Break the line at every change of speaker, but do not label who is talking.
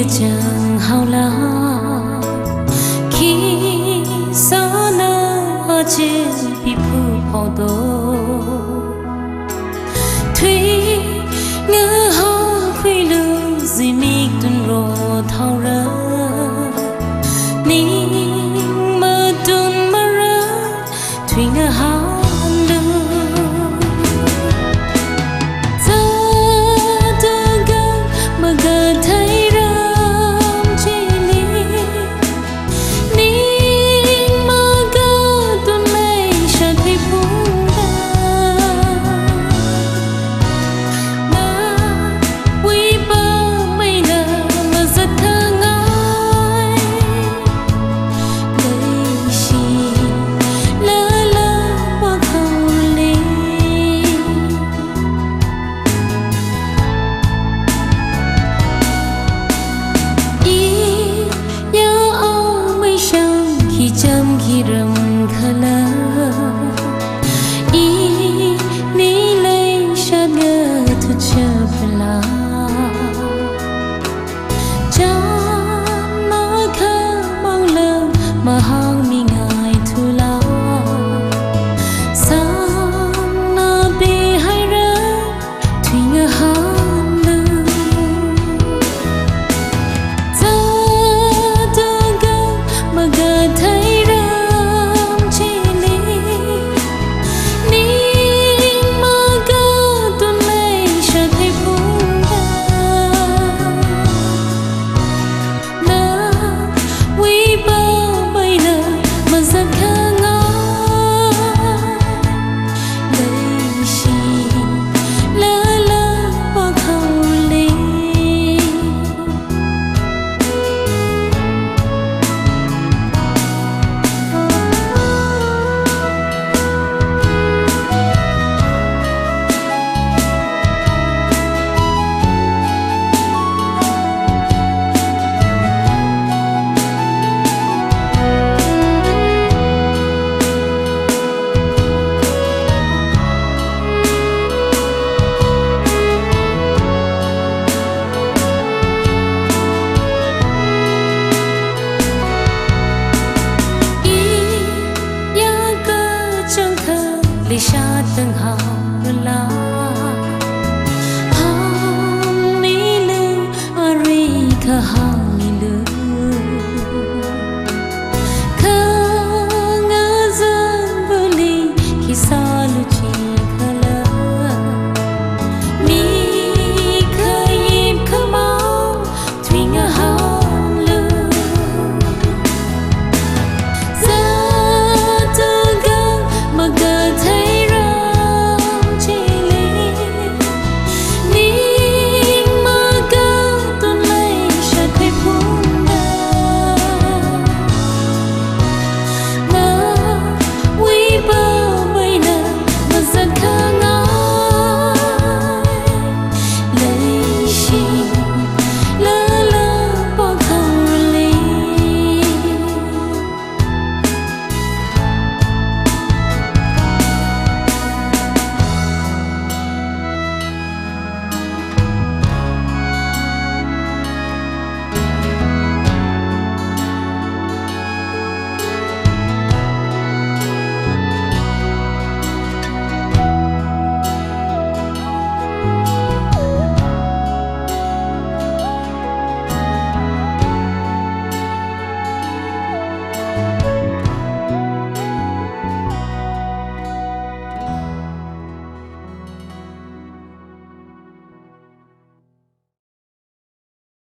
chẳng hao la khi gió nở trên bị phủ hậu đồ thủy ngỡ hông khuy lưu gì mi tuần rồ thao rơ ninh mơ tuần mơ rơ thủy ngỡ hao chăm khi rầm khờ lơ ý ní lấy sát ngơ thu chờ phla cha nó khờ mong lơ mà hang mi ngài thu la sang nó bị hay rơ thủy ngơ han lơ ta đơn gơ mà gờ thấy lý sa từng hào la hang ní lưu ari kha